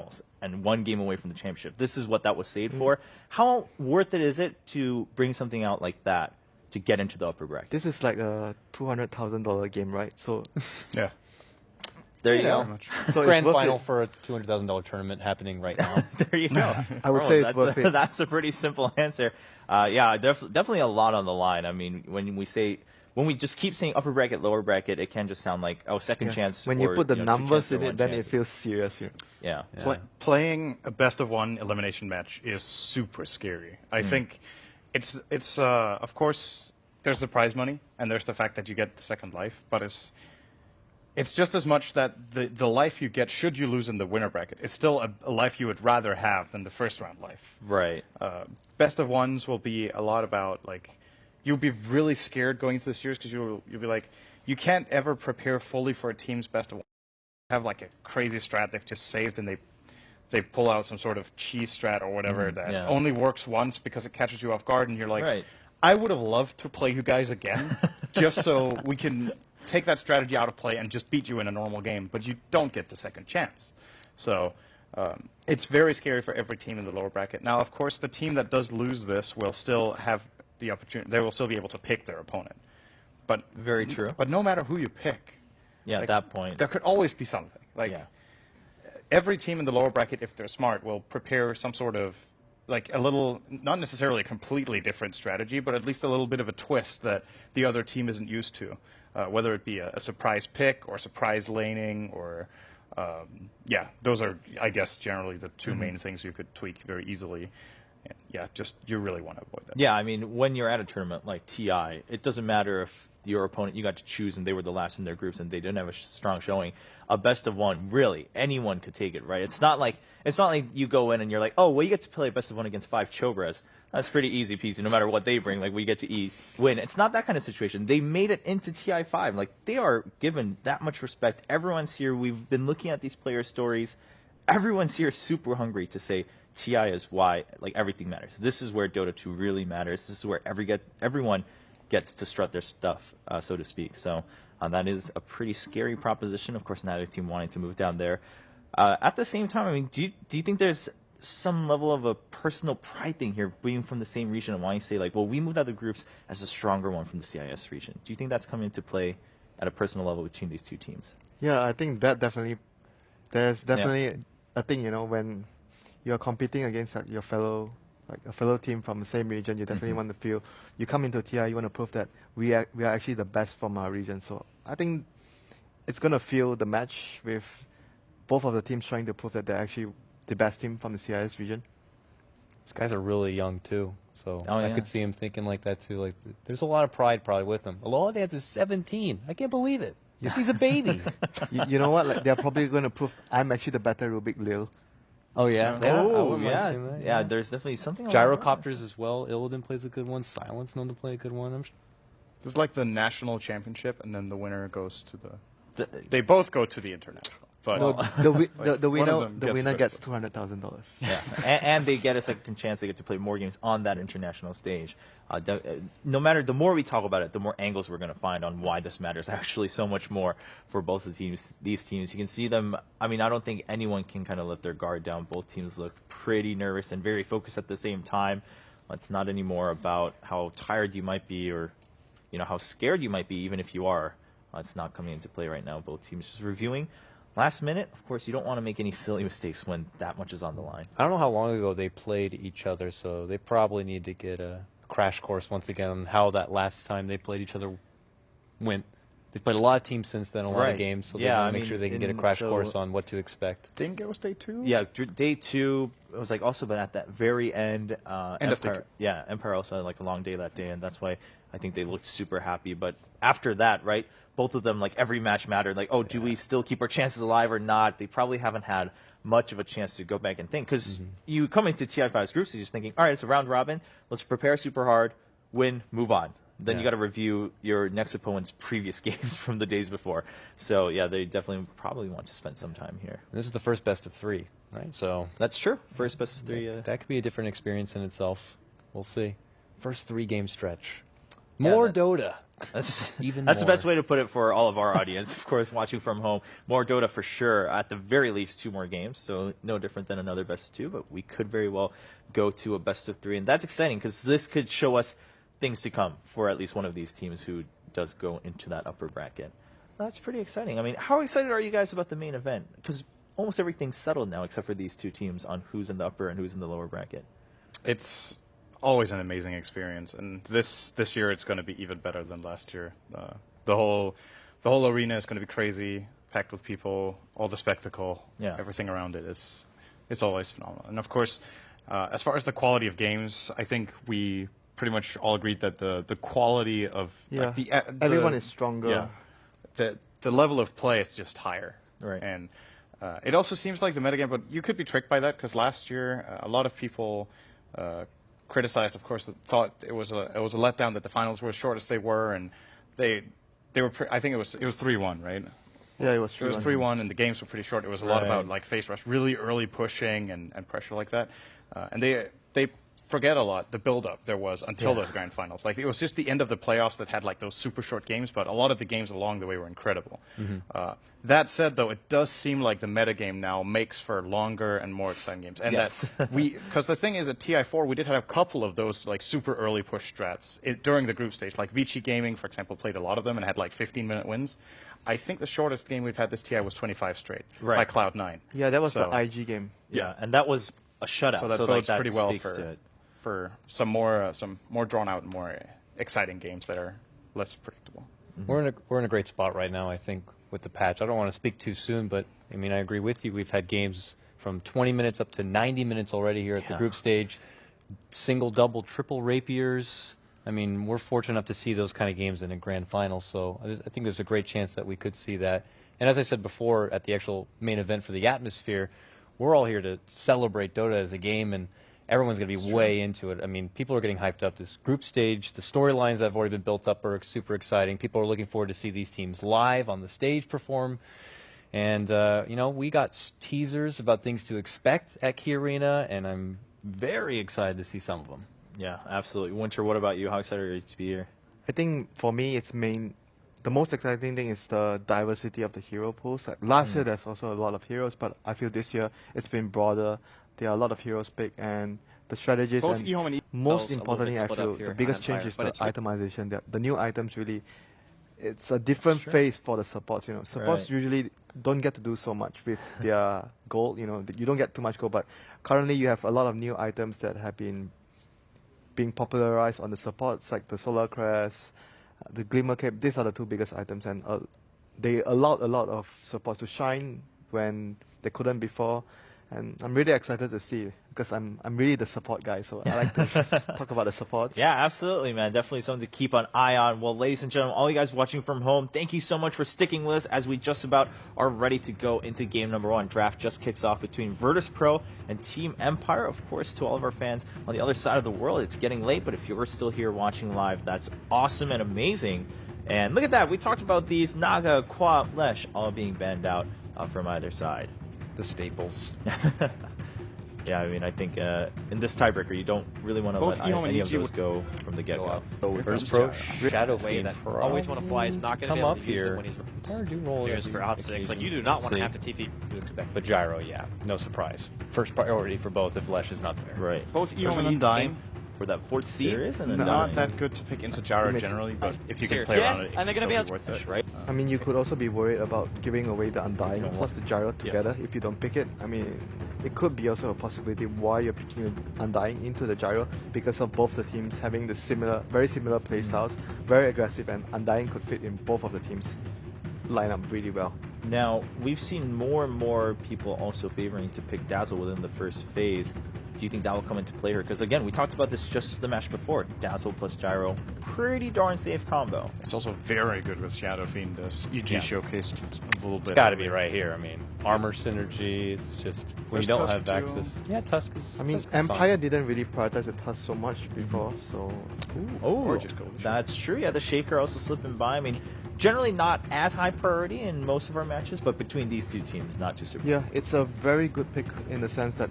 finals and 1 game away from the championship. This is what that was saved for. How worth it is it to bring something out like that to get into the upper bracket? This is like a $200,000 game, right? So Yeah. There you go. so Grand it's worth final it. for a $200,000 tournament happening right now. There you go. I would say it's that's worth it. That's a pretty simple answer. Yeah, definitely a lot on the line. I mean, when we just keep saying upper bracket, lower bracket, it can just sound like, oh, second chance. When or, you put the two numbers chances or in one it, then chance. it feels serious. Yeah. Playing a best-of-1 elimination match is super scary. I think it's of course, there's the prize money, and there's the fact that you get the second life, but it's just as much that the life you get should you lose in the winner bracket. It's still a life you would rather have than the first round life. Right. Best of ones will be a lot about, like, you'll be really scared going into the series because you'll be like, you can't ever prepare fully for a team's best of one. Have like a crazy strat they've just saved and they pull out some sort of cheese strat or whatever that only works once because it catches you off guard, and you're like, I would have loved to play you guys again just so we can take that strategy out of play and just beat you in a normal game, but you don't get the second chance. So it's very scary for every team in the lower bracket. Now, of course, the team that does lose this will still have the opportunity. They will still be able to pick their opponent. But very true. But no matter who you pick, at that point, there could always be something. Like every team in the lower bracket, if they're smart, will prepare some sort of, like, a little, not necessarily a completely different strategy, but at least a little bit of a twist that the other team isn't used to. Whether it be a surprise pick or surprise laning or, those are, I guess, generally the two main things you could tweak very easily. And just you really want to avoid that. Yeah, I mean, when you're at a tournament like TI, it doesn't matter if your opponent, you got to choose and they were the last in their groups and they didn't have a strong showing. A best of one, really, anyone could take it, right? It's not like you go in and you're like, oh, well, you get to play a best of one against 5 Chobras. That's pretty easy peasy, no matter what they bring. Like, we get to win. It's not that kind of situation. They made it into TI5. Like, they are given that much respect. Everyone's here. We've been looking at these player stories. Everyone's here super hungry to say TI is why, like, everything matters. This is where Dota 2 really matters. This is where everyone gets to strut their stuff, so to speak. So that is a pretty scary proposition. Of course, neither team wanting to move down there. At the same time, I mean, do you think there's some level of a personal pride thing here, being from the same region and wanting to say, like, well, we moved out of the groups as a stronger one from the CIS region? Do you think that's coming into play at a personal level between these two teams? Yeah, I think that there's definitely a thing, when you're competing against a fellow team from the same region, you definitely want to feel, you come into TI, you want to prove that we are actually the best from our region. So I think it's going to feel the match with both of the teams trying to prove that they're actually the best team from the CIS region. These guys are really young, too. So I could see him thinking like that, too. Like, there's a lot of pride probably with him. Aloladance is 17. I can't believe it. He's a baby. you know what? Like, they're probably going to prove I'm actually the better Rubik Lil. Oh, yeah? Yeah, there's definitely something. Gyrocopters as well. Illidan plays a good one. Silence known to play a good one. This is like the national championship, and then the winner goes to they both go to the international. But the winner gets $200,000. Yeah, and they get a second chance. They get to play more games on that international stage. No matter, the more we talk about it, the more angles we're going to find on why this matters actually so much more for both the teams. These teams, you can see them. I mean, I don't think anyone can kind of let their guard down. Both teams look pretty nervous and very focused at the same time. It's not anymore about how tired you might be or, how scared you might be, even if you are. It's not coming into play right now. Both teams just reviewing. Last minute, of course, you don't want to make any silly mistakes when that much is on the line. I don't know how long ago they played each other, so they probably need to get a crash course once again on how that last time they played each other went. They've played a lot of teams since then, a lot of games, so they want to make sure they can get a crash course on what to expect. Didn't it was day 2? Yeah, day 2. It was like also, but at that very end, End of day 2. Yeah, Empire also had like a long day that day, and that's why I think they looked super happy. But after that, right, both of them, like, every match mattered. Like, oh, do we still keep our chances alive or not? They probably haven't had much of a chance to go back and think. Because you come into TI5's group stage thinking, all right, it's a round robin. Let's prepare super hard, win, move on. Then you got to review your next opponent's previous games from the days before. So, yeah, they definitely probably want to spend some time here. This is the first best of 3, right? So that's true. First best of 3. That could be a different experience in itself. We'll see. First 3-game stretch. More Dota. That's Even that's the more. best way to put it for all of our audience. Of course, watching from home, more Dota for sure. At the very least, 2 more games, so no different than another best of 2. But we could very well go to a best of 3, and that's exciting because this could show us things to come for at least one of these teams who does go into that upper bracket. That's pretty exciting. I mean, how excited are you guys about the main event? Because almost everything's settled now, except for these 2 teams on who's in the upper and who's in the lower bracket. It's always an amazing experience, and this year it's going to be even better than last year. The whole arena is going to be crazy, packed with people, all the spectacle, everything around it is it's always phenomenal. And of course, as far as the quality of games, I think we pretty much all agreed that the quality of everyone is stronger. Yeah, the level of play is just higher, right? And it also seems like the metagame, but you could be tricked by that because last year a lot of people criticized, of course, thought it was a letdown that the finals were as short as they were, and they were. I think it was 3-1, right? Yeah, it was 3-1. It was 3-1, and the games were pretty short. It was a lot about like face rush, really early pushing and pressure like that, and they forget a lot the build-up there was until those grand finals. Like, it was just the end of the playoffs that had like those super short games, but a lot of the games along the way were incredible. That said, though, it does seem like the metagame now makes for longer and more exciting games. And because the thing is, at TI4, we did have a couple of those like super early push strats during the group stage. Like Vici Gaming, for example, played a lot of them and had like 15-minute wins. I think the shortest game we've had this TI was 25 straight by Cloud9. Yeah, that was the IG game. Yeah, and that was a shutout. So that bodes pretty well for some more drawn out and more exciting games that are less predictable. We're in a great spot right now, I think, with the patch. I don't want to speak too soon, but I mean, I agree with you. We've had games from 20 minutes up to 90 minutes already here at the group stage. Single, double, triple rapiers. I mean, we're fortunate enough to see those kind of games in a grand final, so I think there's a great chance that we could see that. And as I said before, at the actual main event for the atmosphere, we're all here to celebrate Dota as a game, and everyone's going to be way into it. I mean, people are getting hyped up. This group stage, the storylines that have already been built up are super exciting. People are looking forward to see these teams live on the stage perform. And, you know, we got teasers about things to expect at Key Arena, and I'm very excited to see some of them. Yeah, absolutely. Winter, what about you? How excited are you to be here? I think for me, the most exciting thing is the diversity of the hero pools. Like last year, there's also a lot of heroes, but I feel this year it's been broader. There are a lot of heroes picked, and the strategies. Both and eHome and most importantly, I feel the biggest change is the itemization. The new items really, it's a different phase for the supports. You know, supports usually don't get to do so much with their gold. You know, you don't get too much gold, but currently you have a lot of new items that have been being popularized on the supports, like the Solar Crest, the Glimmer Cape. These are the 2 biggest items, and they allowed a lot of supports to shine when they couldn't before. And I'm really excited to see, because I'm really the support guy, so I like to talk about the supports. Yeah, absolutely, man. Definitely something to keep an eye on. Well, ladies and gentlemen, all you guys watching from home, thank you so much for sticking with us as we just about are ready to go into game number 1. Draft just kicks off between Virtus Pro and Team Empire. Of course, to all of our fans on the other side of the world, it's getting late, but if you're still here watching live, that's awesome and amazing. And look at that. We talked about these Naga, Qua, Lesh all being banned out from either side. The staples. Yeah, I mean, I think in this tiebreaker, you don't really want to let any of those go from the get-go. Virtus Pro, Shadow Fiend, always want to fly is not going to be able to use them when he's here's for Hot 6. Like, you do not want to have to TP. You expect, but Gyro, yeah, no surprise. First priority for both if Lesh is not there. Right. Both eHome and Undying for that 4th series and not that good to pick into Gyro generally, but if you can play around it, and they're going to be able worth it, right? I mean, you could also be worried about giving away the Undying plus the Gyro together if you don't pick it. I mean, it could be also a possibility why you're picking Undying into the Gyro, because of both the teams having the very similar playstyles, very aggressive, and Undying could fit in both of the teams' lineup really well. Now, we've seen more and more people also favoring to pick Dazzle within the first phase. Do you think that will come into play here? Because again, we talked about this just the match before. Dazzle plus Gyro, pretty darn safe combo. It's also very good with Shadow Fiend, as EG showcased a little bit. It's got to be right here. I mean, armor synergy. It's just when you don't have access. Yeah, Tusk is. I mean, Empire didn't really prioritize the Tusk so much before, so. Oh, that's true. Yeah, the Shaker also slipping by. I mean, generally not as high priority in most of our matches, but between these 2 teams, not too super. Yeah, it's a very good pick in the sense that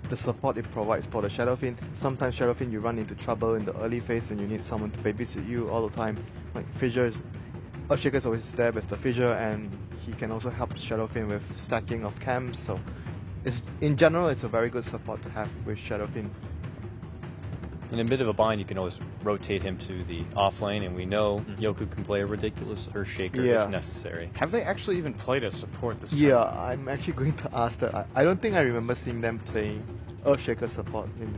the support it provides for the Shadow Fiend. Sometimes Shadow Fiend you run into trouble in the early phase and you need someone to babysit you all the time. Like Earthshaker is always there with the Fissure, and he can also help Shadow Fiend with stacking of camps. So in general, it's a very good support to have with Shadow Fiend. In a bit of a bind, you can always rotate him to the off lane, and we know Yoku can play a ridiculous Earthshaker if necessary. Have they actually even played a support this Yeah, tournament? I'm actually going to ask that. I don't think I remember seeing them playing Earthshaker support in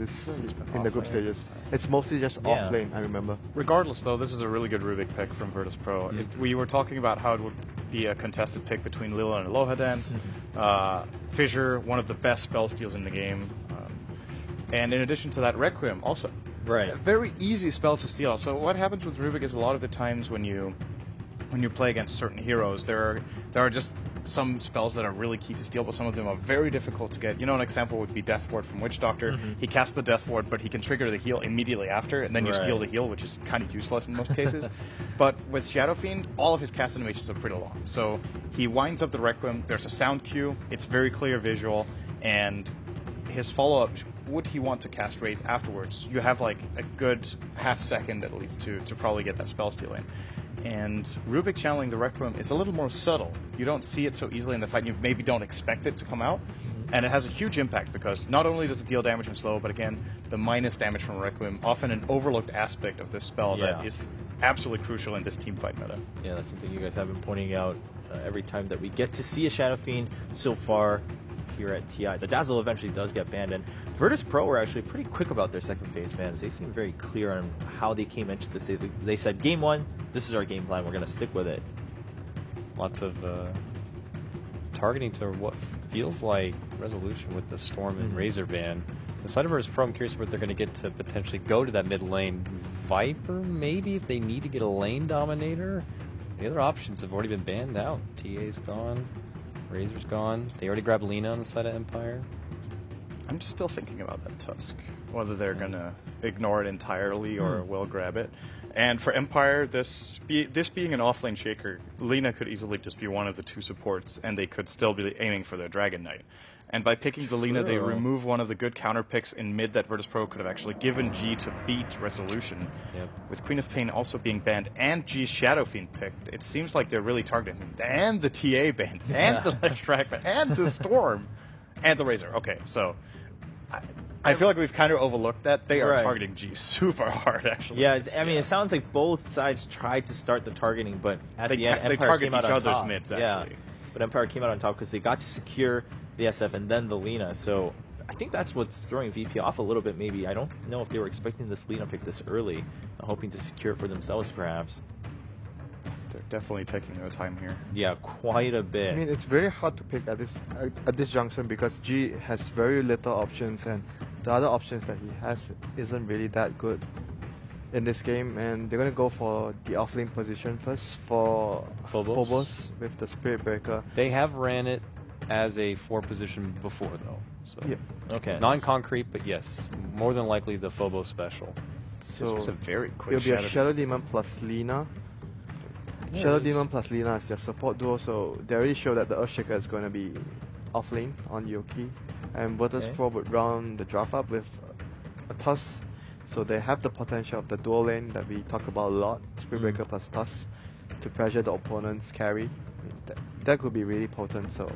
the group stages. It's mostly just off lane, I remember. Regardless, though, this is a really good Rubik pick from Virtus Pro. We were talking about how it would be a contested pick between Lila and Aloha Dance. Fissure, one of the best spell steals in the game. And in addition to that, Requiem also. Right. A very easy spell to steal. So what happens with Rubik is a lot of the times when you play against certain heroes, there are just some spells that are really key to steal, but some of them are very difficult to get. You know, an example would be Death Ward from Witch Doctor. He casts the Death Ward, but he can trigger the heal immediately after, and then you steal the heal, which is kind of useless in most cases. But with Shadow Fiend, all of his cast animations are pretty long. So he winds up the Requiem, there's a sound cue, it's very clear visual, and his follow-up, would he want to cast Raise afterwards, you have like a good half second at least to probably get that spell steal in. And Rubik channeling the Requiem is a little more subtle. You don't see it so easily in the fight, you maybe don't expect it to come out. And it has a huge impact because not only does it deal damage and slow, but again, the minus damage from Requiem, often an overlooked aspect of this spell that is absolutely crucial in this team fight meta. Yeah, that's something you guys have been pointing out every time that we get to see a Shadow Fiend so far here at TI. The Dazzle eventually does get banned, and Virtus Pro were actually pretty quick about their second phase bans. They seem very clear on how they came into this. They said, game one, this is our game plan, we're going to stick with it. Lots of targeting to what feels like resolution with the Storm and Razor ban. The side of Virtus Pro, I'm curious what they're going to get to potentially go to that mid lane. Viper, maybe, if they need to get a lane dominator. The other options have already been banned out. TA's gone. Razor's gone. They already grabbed Lina on the side of Empire. I'm just still thinking about that Tusk, whether they're going to ignore it entirely or will grab it. And for Empire, this being an offlane shaker, Lina could easily just be one of the two supports, and they could still be aiming for their Dragon Knight. And by picking the Lina, they remove one of the good counter picks in mid that Virtus Pro could have actually given G to beat Resolution. With Queen of Pain also being banned and G's Shadow Fiend picked, it seems like they're really targeting him. And the TA banned, and the Ledge Track banned, and the Storm, and the Razor. Okay, so I feel like we've kind of overlooked that. They are targeting G super hard, actually. Yeah, I mean, it sounds like both sides tried to start the targeting, but at the end, Empire they target came out each on other's top. mids, actually. But Empire came out on top because they got to secure the SF and then the Lina. So I think that's what's throwing VP off a little bit, maybe. I don't know if they were expecting this Lina pick this early, hoping to secure it for themselves, perhaps. They're definitely taking their time here. Yeah, quite a bit. I mean, it's very hard to pick at this junction because G has very little options, and the other options that he has isn't really that good in this game. And they're going to go for the offlane position first for Phobos with the Spirit Breaker. They have ran it as a 4 position before, though. So okay. Non-concrete, but yes, more than likely the Phobos special. So this was a very quick it'll be a Shadow Demon plus Lina. Yeah, Shadow Demon plus Lina is their support duo, so they already show that the Earthshaker is going to be offlane on Yoki. And Virtus Pro would round the draft up with a Tusk, so they have the potential of the dual lane that we talk about a lot, Spirit Breaker plus Tusk, to pressure the opponent's carry. I mean, that could be really potent, so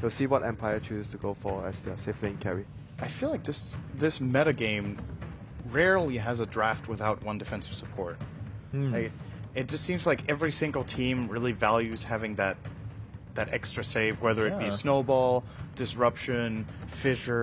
we'll see what Empire chooses to go for as their safe lane carry. I feel like this metagame rarely has a draft without one defensive support. Like, it just seems like every single team really values having that extra save, whether it be Snowball, Disruption, Fissure.